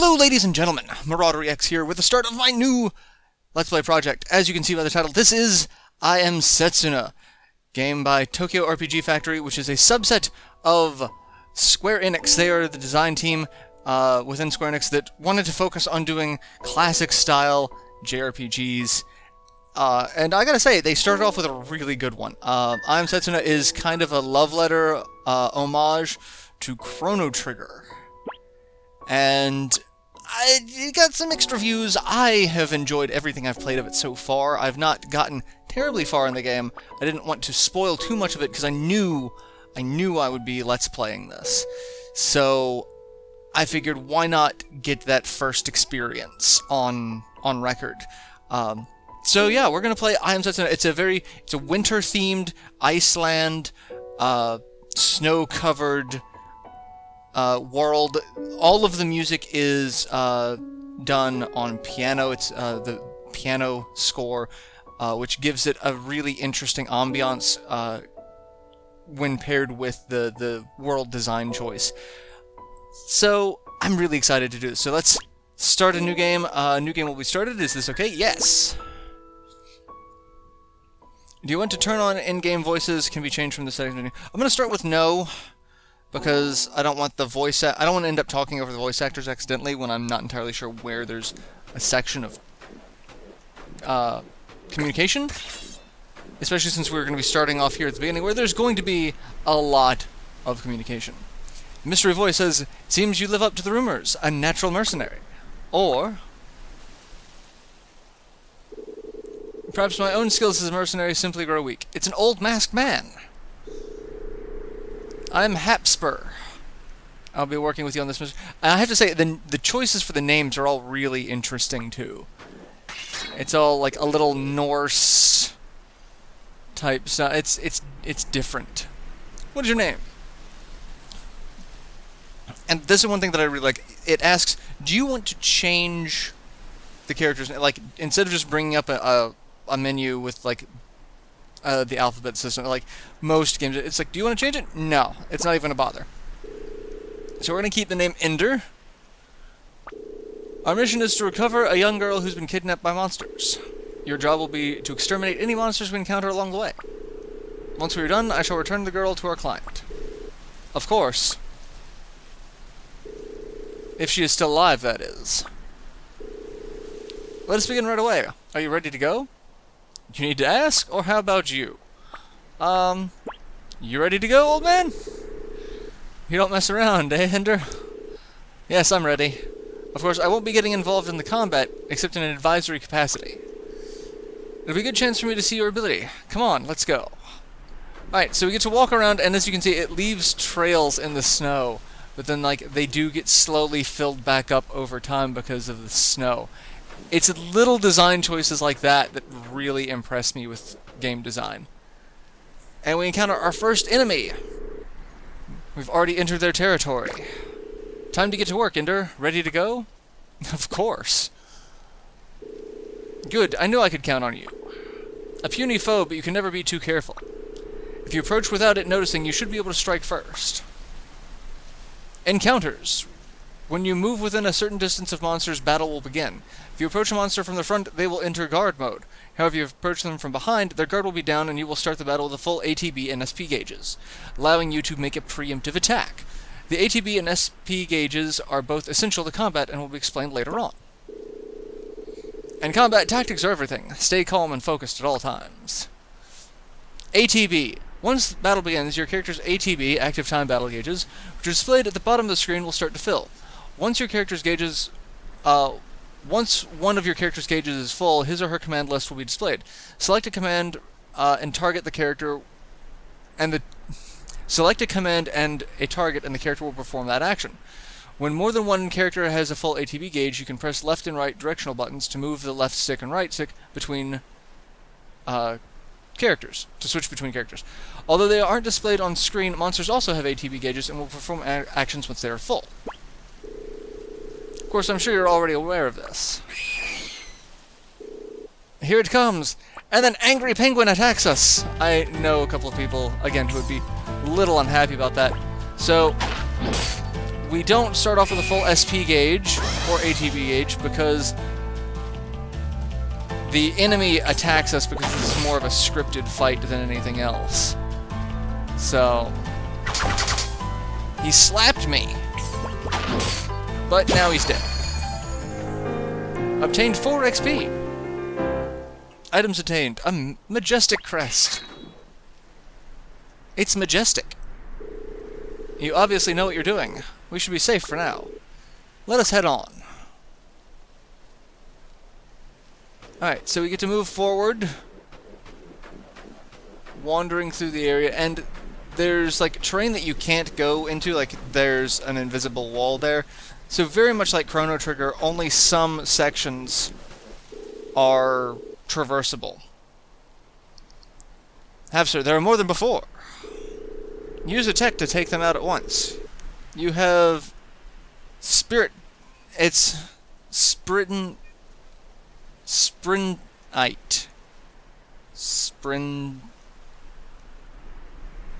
Hello ladies and gentlemen, MarauderEX here with the start of my new Let's Play project. As you can see by the title, this is I Am Setsuna, game by Tokyo RPG Factory, which is a subset of Square-Enix. They are the design team within Square-Enix that wanted to focus on doing classic-style JRPGs. And I gotta say, they started off with a really good one. I Am Setsuna is kind of a love letter homage to Chrono Trigger. And it got some mixed reviews. I have enjoyed everything I've played of it so far. I've not gotten terribly far in the game. I didn't want to spoil too much of it because I knew I would be Let's Playing this. So I figured, why not get that first experience on record? So yeah, we're gonna play I Am Setsuna. It's a winter-themed Iceland, snow-covered world. All of the music is done on piano. It's the piano score, which gives it a really interesting ambiance when paired with the world design choice. So I'm really excited to do this. So let's start a new game. New game will be started. Is this okay? Yes. Do you want to turn on in-game voices? Can be changed from the settings menu. I'm going to start with no, because I don't want the voice. I don't want to end up talking over the voice actors accidentally when I'm not entirely sure where there's a section of communication. Especially since we're going to be starting off here at the beginning, where there's going to be a lot of communication. Mystery voice says, "Seems you live up to the rumors. A natural mercenary." Or, "Perhaps my own skills as a mercenary simply grow weak. It's an old masked man. I'm Hapspur. I'll be working with you on this mission." I have to say, the choices for the names are all really interesting, too. It's all like a little Norse type stuff. It's different. What is your name? And this is one thing that I really like. It asks, do you want to change the characters? Like, instead of just bringing up a menu with, like, the alphabet system, like most games, it's like, do you want to change it? No, it's not even a bother. So we're going to keep the name Ender. Our mission is to recover a young girl who's been kidnapped by monsters. Your job will be to exterminate any monsters we encounter along the way. Once we are done, I shall return the girl to our client. Of course. If she is still alive, that is. Let us begin right away. Are you ready to go? You need to ask, or how about you? You ready to go, old man? You don't mess around, eh, Ender? Yes, I'm ready. Of course, I won't be getting involved in the combat, except in an advisory capacity. It'll be a good chance for me to see your ability. Come on, let's go. Alright, so we get to walk around, and as you can see, it leaves trails in the snow. But then, like, they do get slowly filled back up over time because of the snow. It's little design choices like that that really impress me with game design. And we encounter our first enemy. We've already entered their territory. Time to get to work, Ender. Ready to go? Of course. Good, I knew I could count on you. A puny foe, but you can never be too careful. If you approach without it noticing, you should be able to strike first. Encounters. When you move within a certain distance of monsters, battle will begin. If you approach a monster from the front, they will enter guard mode. However, if you approach them from behind, their guard will be down and you will start the battle with the full ATB and SP gauges, allowing you to make a preemptive attack. The ATB and SP gauges are both essential to combat and will be explained later on. And combat tactics are everything. Stay calm and focused at all times. ATB. Once the battle begins, your character's ATB, active time battle gauges, which are displayed at the bottom of the screen, will start to fill. Once your character's gauges, once one of your character's gauges is full, his or her command list will be displayed. Select a command and target the character, and select a command and a target, and the character will perform that action. When more than one character has a full ATB gauge, you can press left and right directional buttons to move the left stick and right stick between characters, to switch between characters. Although they aren't displayed on screen, monsters also have ATB gauges and will perform actions once they are full. Of course, I'm sure you're already aware of this. Here it comes! And an angry penguin attacks us! I know a couple of people, again, who would be a little unhappy about that. So, we don't start off with a full SP gauge or ATB gauge because the enemy attacks us because this is more of a scripted fight than anything else. So, he slapped me, but now he's dead. Obtained 4 XP. Items attained. A majestic crest. It's majestic. You obviously know what you're doing. We should be safe for now. Let us head on. Alright, so we get to move forward, wandering through the area, and there's like terrain that you can't go into, like there's an invisible wall there. So very much like Chrono Trigger, only some sections are traversable. Sir, there are more than before. Use a tech to take them out at once. You have spirit. It's Sprinite.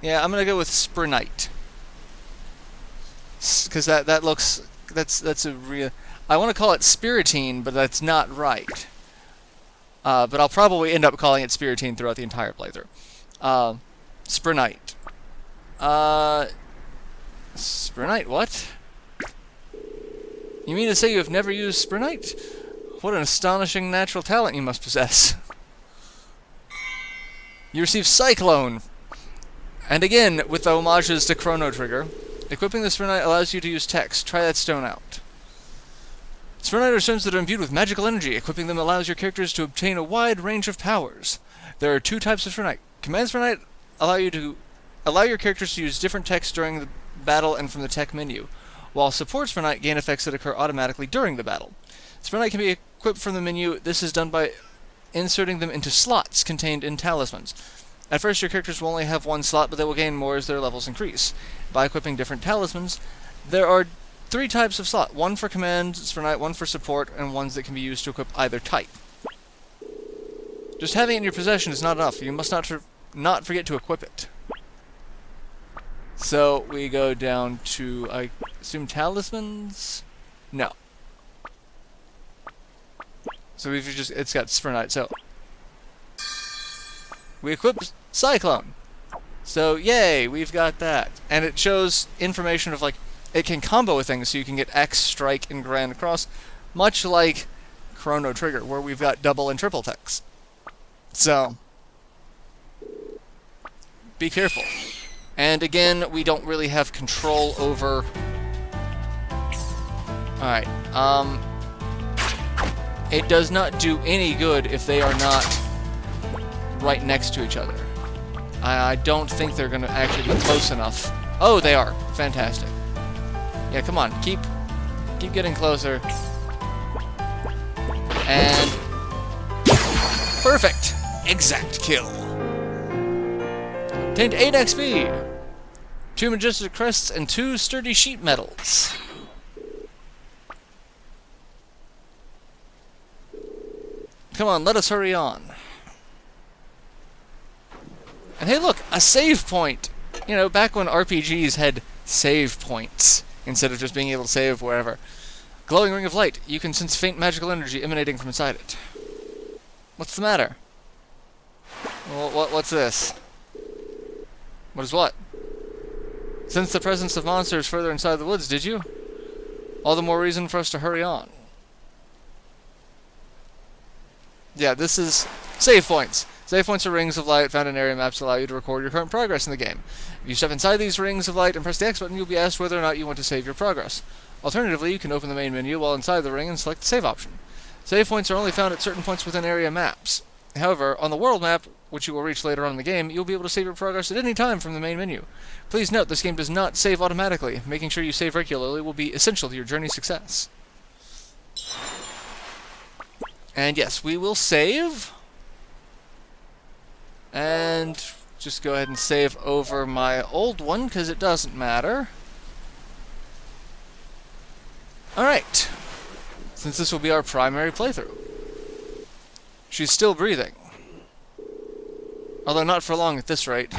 Yeah, I'm gonna go with Sprinite. Because that looks... That's a real... I want to call it Spiritine, but that's not right. But I'll probably end up calling it Spiritine throughout the entire playthrough. Sprinite. Sprinite, what? You mean to say you have never used Sprinite? What an astonishing natural talent you must possess. You receive Cyclone. And again, with the homages to Chrono Trigger, equipping the Sprinite allows you to use text. Try that stone out. Sprinite are stones that are imbued with magical energy. Equipping them allows your characters to obtain a wide range of powers. There are 2 types of Sprinite. Command Sprinite allow your characters to use different text during the battle and from the tech menu, while Support Sprinite gain effects that occur automatically during the battle. Sprinite can be equipped from the menu. This is done by inserting them into slots contained in talismans. At first, your characters will only have 1 slot, but they will gain more as their levels increase. By equipping different talismans, there are 3 types of slot. 1 for command Sprinite, 1 for support, and ones that can be used to equip either type. Just having it in your possession is not enough. You must not forget to equip it. So, we go down to, I assume, talismans? No. So it's got Sprinite, so... We equip Cyclone. So, yay, we've got that. And it shows information of, like, it can combo with things, so you can get X, Strike, and Grand Cross, much like Chrono Trigger, where we've got double and triple techs. So, be careful. And again, we don't really have control over... Alright, it does not do any good if they are not right next to each other. I don't think they're going to actually be close enough. Oh, they are. Fantastic. Yeah, come on. Keep getting closer. And... Perfect! Exact kill. Obtained 8 XP! 2 majestic crests and 2 sturdy sheet medals. Come on, let us hurry on. And hey look, a save point! You know, back when RPGs had save points, instead of just being able to save wherever. Glowing ring of light. You can sense faint magical energy emanating from inside it. What's the matter? Well, what's this? What is what? Sense the presence of monsters further inside the woods, did you? All the more reason for us to hurry on. Yeah, this is save points. Save points are rings of light found in area maps that allow you to record your current progress in the game. If you step inside these rings of light and press the X button, you'll be asked whether or not you want to save your progress. Alternatively, you can open the main menu while inside the ring and select the save option. Save points are only found at certain points within area maps. However, on the world map, which you will reach later on in the game, you'll be able to save your progress at any time from the main menu. Please note, this game does not save automatically. Making sure you save regularly will be essential to your journey's success. And yes, we will save. And just go ahead and save over my old one, because it doesn't matter. Alright. Since this will be our primary playthrough. She's still breathing. Although not for long at this rate.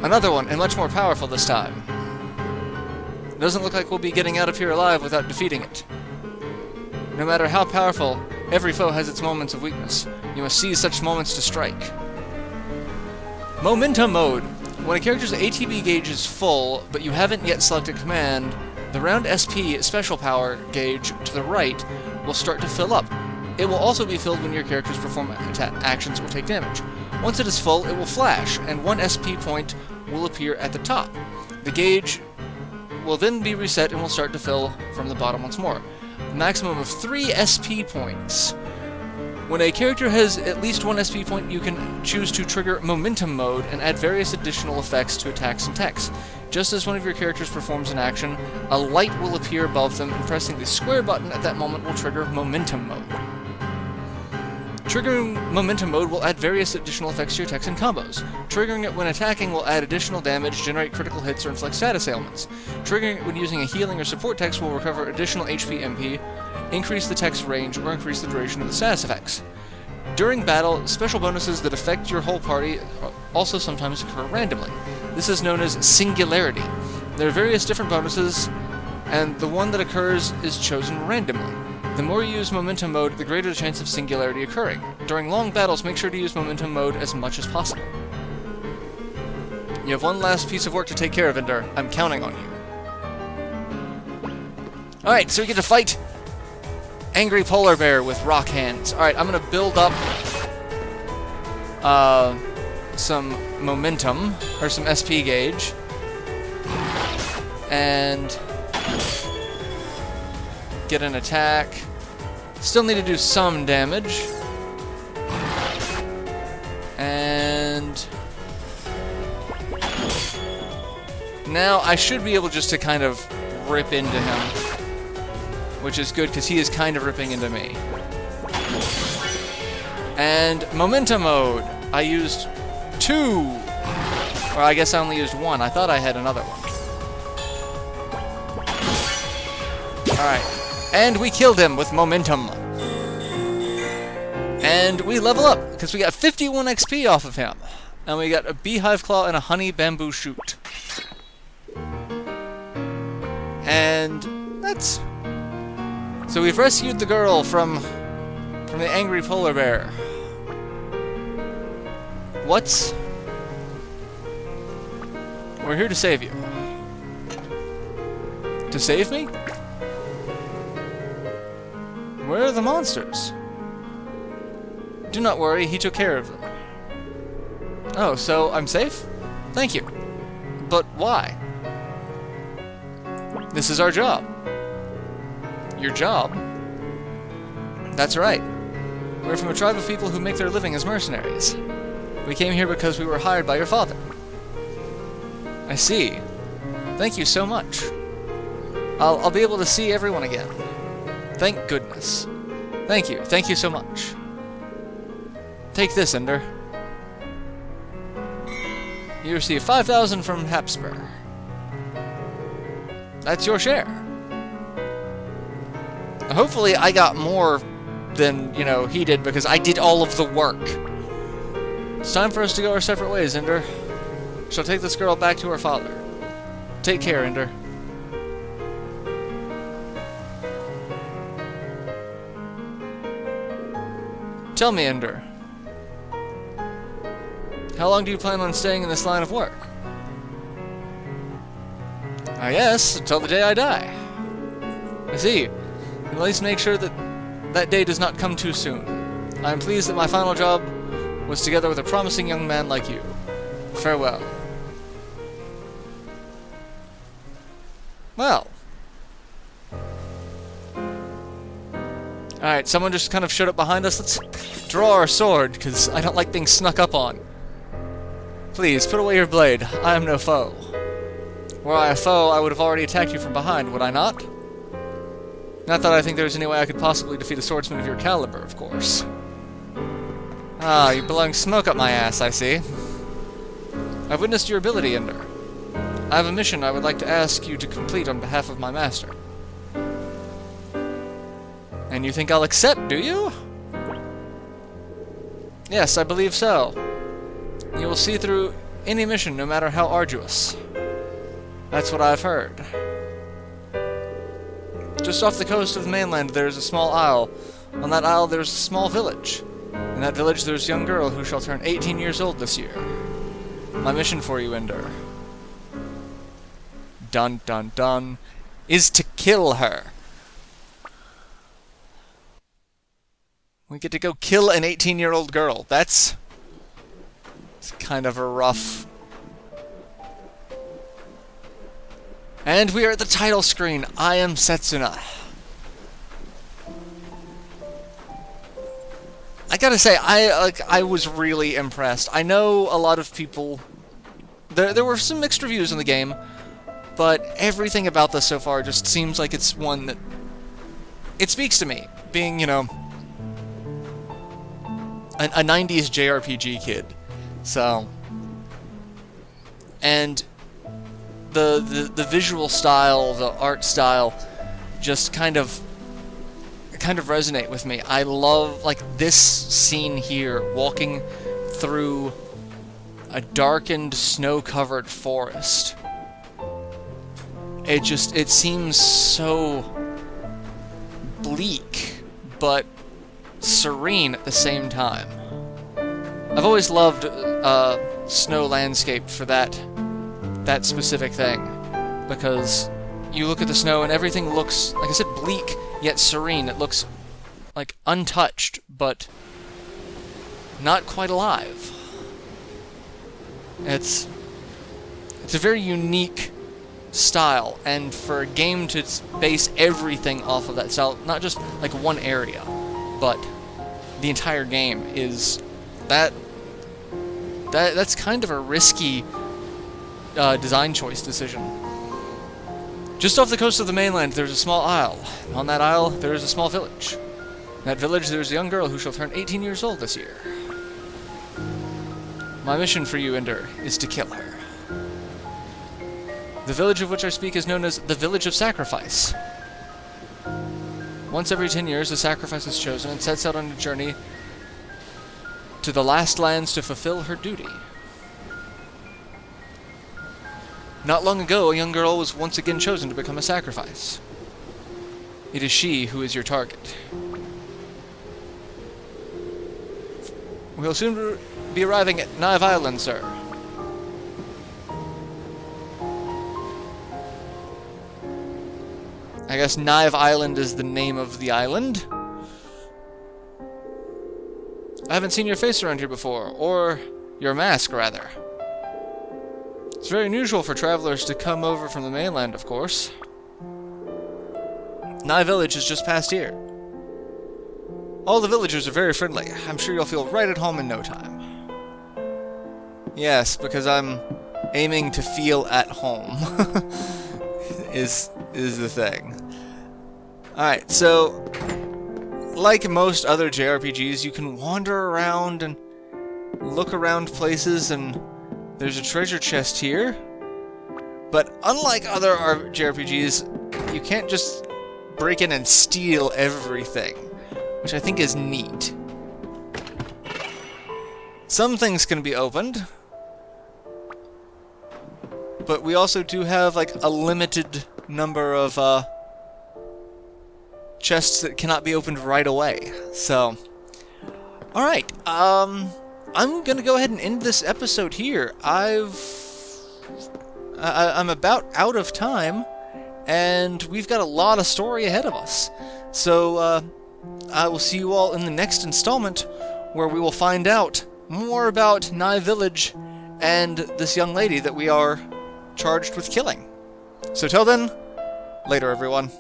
Another one, and much more powerful this time. It doesn't look like we'll be getting out of here alive without defeating it. No matter how powerful, every foe has its moments of weakness. You must seize such moments to strike. Momentum Mode. When a character's ATB gauge is full, but you haven't yet selected command, the round SP special power gauge to the right will start to fill up. It will also be filled when your characters perform actions or take damage. Once it is full, it will flash, and 1 SP point will appear at the top. The gauge will then be reset and will start to fill from the bottom once more. A maximum of 3 SP points. When a character has at least 1 SP point, you can choose to trigger Momentum Mode and add various additional effects to attacks and techs. Just as one of your characters performs an action, a light will appear above them, and pressing the square button at that moment will trigger Momentum Mode. Triggering Momentum Mode will add various additional effects to your attacks and combos. Triggering it when attacking will add additional damage, generate critical hits, or inflict status ailments. Triggering it when using a healing or support text will recover additional HP MP, increase the text range, or increase the duration of the status effects. During battle, special bonuses that affect your whole party also sometimes occur randomly. This is known as Singularity. There are various different bonuses, and the one that occurs is chosen randomly. The more you use Momentum Mode, the greater the chance of Singularity occurring. During long battles, make sure to use Momentum Mode as much as possible. You have one last piece of work to take care of, Ender. I'm counting on you. Alright, so we get to fight Angry Polar Bear with rock hands. Alright, I'm gonna build up some momentum, or some SP gauge. And get an attack. Still need to do some damage. And now I should be able just to kind of rip into him, which is good because he is kind of ripping into me. And Momentum Mode. I used 2. Or I guess I only used 1. I thought I had another one. Alright. And we killed him with Momentum. And we level up, because we got 51 XP off of him. And we got a beehive claw and a honey bamboo shoot. And that's... So we've rescued the girl from the angry polar bear. What's... We're here to save you. To save me? Where are the monsters? Do not worry, he took care of them. Oh, so I'm safe? Thank you. But why? This is our job. Your job? That's right. We're from a tribe of people who make their living as mercenaries. We came here because we were hired by your father. I see. Thank you so much. I'll be able to see everyone again. Thank goodness. Thank you. Thank you so much. Take this, Ender. You receive 5,000 from Hapspur. That's your share. Hopefully I got more than, you know, he did because I did all of the work. It's time for us to go our separate ways, Ender. Shall take this girl back to her father. Take care, Ender. Tell me, Ender. How long do you plan on staying in this line of work? I guess, until the day I die. I see. At least make sure that that day does not come too soon. I am pleased that my final job was together with a promising young man like you. Farewell. Well. Alright, someone just kind of showed up behind us. Let's draw our sword, because I don't like being snuck up on. Please, put away your blade. I am no foe. Were I a foe, I would have already attacked you from behind, would I not? Not that I think there was any way I could possibly defeat a swordsman of your caliber, of course. Ah, you're blowing smoke up my ass, I see. I've witnessed your ability, Ender. I have a mission I would like to ask you to complete on behalf of my master. And you think I'll accept, do you? Yes, I believe so. You will see through any mission, no matter how arduous. That's what I've heard. Just off the coast of the mainland, there's a small isle. On that isle, there's a small village. In that village, there's a young girl who shall turn 18 years old this year. My mission for you, Ender, dun dun dun, is to kill her. We get to go kill an 18-year-old girl. It's kind of a rough... And we are at the title screen. I am Setsuna. I gotta say, I was really impressed. I know a lot of people... There were some mixed reviews in the game, but everything about this so far just seems like it's one that... It speaks to me, being, you know, a 90s JRPG kid. So... And... The visual style, the art style, just kind of resonate with me. I love, like, this scene here, walking through a darkened, snow-covered forest. It seems so bleak, but serene at the same time. I've always loved snow landscape for that specific thing, because you look at the snow and everything looks, like I said, bleak yet serene. It looks like untouched, but not quite alive. It's a very unique style, and for a game to base everything off of that style, not just like one area, but the entire game, is that's kind of a risky design choice decision. Just off the coast of the mainland, there's a small isle. On that isle, there is a small village. In that village, there's a young girl who shall turn 18 years old this year. My mission for you, Ender, is to kill her. The village of which I speak is known as the Village of Sacrifice. Once every 10 years, a sacrifice is chosen and sets out on a journey to the last lands to fulfill her duty. Not long ago, a young girl was once again chosen to become a sacrifice. It is she who is your target. We'll soon be arriving at Knive Island, sir. I guess Knive Island is the name of the island. I haven't seen your face around here before, or your mask, rather. It's very unusual for travelers to come over from the mainland, of course. Nye Village is just past here. All the villagers are very friendly. I'm sure you'll feel right at home in no time. Yes, because I'm aiming to feel at home. is the thing. Alright, so like most other JRPGs, you can wander around and look around places, and there's a treasure chest here. But unlike other JRPGs, you can't just break in and steal everything, which I think is neat. Some things can be opened, but we also do have like a limited number of chests that cannot be opened right away. So, alright, I'm gonna go ahead and end this episode here. I'm about out of time, and we've got a lot of story ahead of us. So, I will see you all in the next installment, where we will find out more about Nye Village and this young lady that we are charged with killing. So till then, later everyone.